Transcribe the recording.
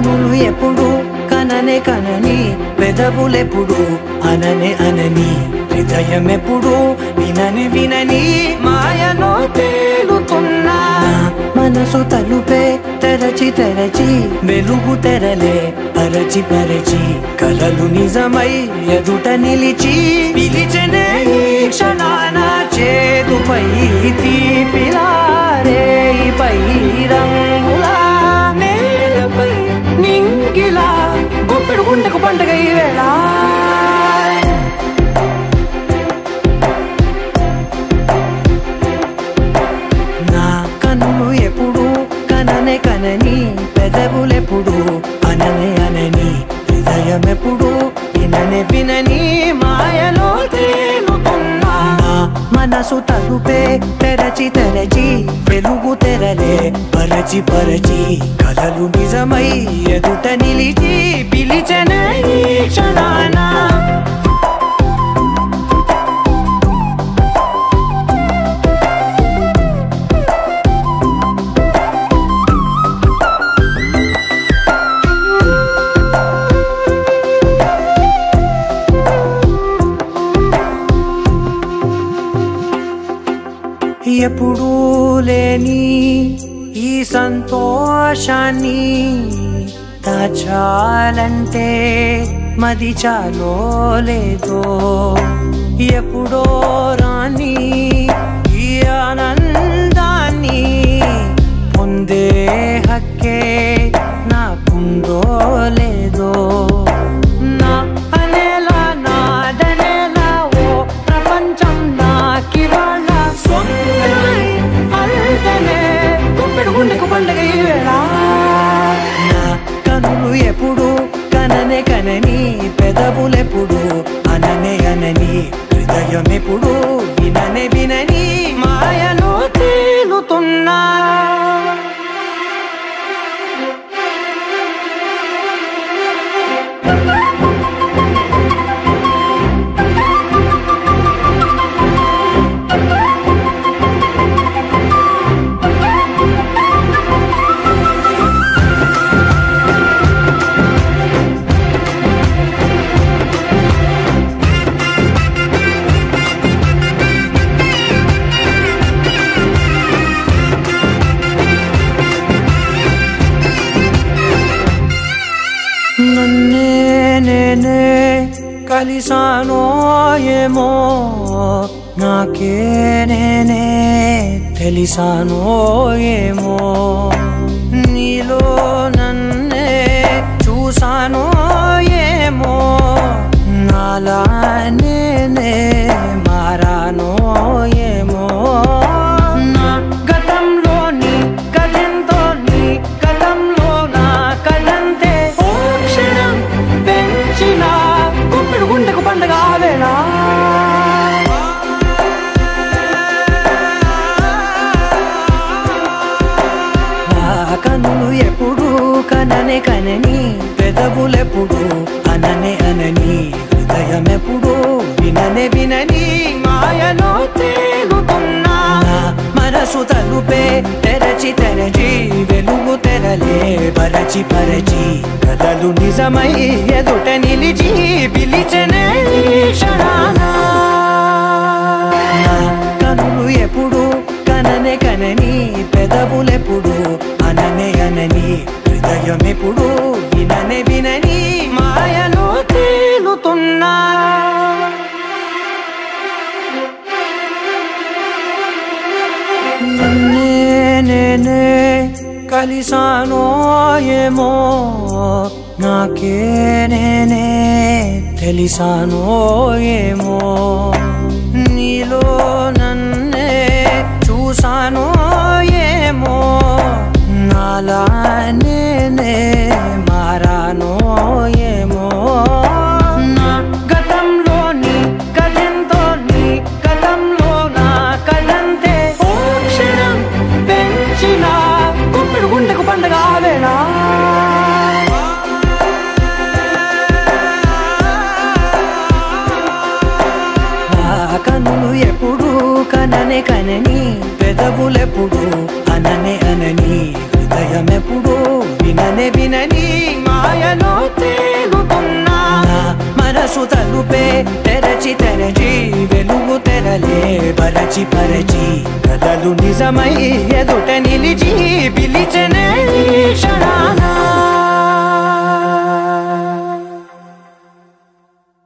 కనులు ఎప్పుడు కననే కనని పెదవులెప్పుడు అననే అనని హృదయం ఎప్పుడు వినని వినని మాయలో తేలుతున్నా మనసు తలుపే తెరచి తెరచి వెలుగు తెరలే పరచి పరచి కలలు నిజమై ఎదుట నిలిచి పిలిచెనే ఈ క్షణాన చేదుపై తీపిలారేపై రంగులా నేలపై నింగిలా గుప్పెడు గుండెకు పండుగ ఈ వేళ నా కన్నులు ఎప్పుడు కననే కనని పెదవులెప్పుడు అననే అనని హృదయం ఎప్పుడు విననే వినని మాయలో తేలుతున్నా మనసు తలుపే తెరచి తెరచి వెలుగు తెరలే పరచి పరచి కలలు నిజమై ఎదుట నిలిచి పిలిచెనే ఈ క్షణాన ఎప్పుడూ లేని ఈ సంతోషాన్ని దాచాలంటే మది చాలో లేదో ఎప్పుడో రాని ఈ ఆనందాన్ని పొందే హక్కే నాకుందో లేదో నా అనేలా నాదనేలా ఓ ప్రపంచం నాకివాళ్ళ గుండెకు పండుగ ఈ వేళ నా కనులు ఎప్పుడు కననే కనని పెదవులెప్పుడు అననే అనని హృదయం ఎప్పుడు విననే వినని మాయలో తేలుతున్నా నన్నే నేనే కలిసానో ఏమో నాకే నేనే తెలిసానో ఏమో నీలో నన్నే చూసానో ఏమో నాలా నేనే మారానో ఏమో నా గతంలోని కథంతో నీ గతంలో నా కథంతే గుండెకు పండుగ ఆవేళ కనులు ఎప్పుడు కననే కనని పెదవులెప్పుడు అననే అనని హృదయం ఎప్పుడు విననే వినని మాయలో తేలుతున్నా మనసు తలుపే తెరచి తెరచి వెలుగు తెరలే పరచి పరచి కలలు నిజమై ఎదుట నిలిచి పిలిచెనే ఈ క్షణాన కనులు ఎప్పుడు కననే కనని పెదవులెప్పుడు అననే అనని హృదయం ఎప్పుడు విననే వినని మాయలో తేలుతున్నా నన్నే నేనే కలిసానో ఏమో నాకే నేనే తెలిసానో ఏమో నీలో నన్నే చూసానో ఏమో నాలా నేనే మారానో ఏమో నా గతంలోని కథంతో నీ గతంలో నా కథంతే ఓ క్షణం పెంచిన గుప్పెడు గుండెకు పండుగ ఆవేళ కనులు ఎప్పుడు కననే కనని పెదవులెప్పుడు అననే అనని హృదయం భయమెప్పుడు విననే వినని మాయలో తేలుతున్నా మనసు తలుపే తెరచి తెరచి వెలుగు తెరలే పరచి పరచి కలలు నిజమై ఎదుట నిలిచి పిలిచెనే క్షణానా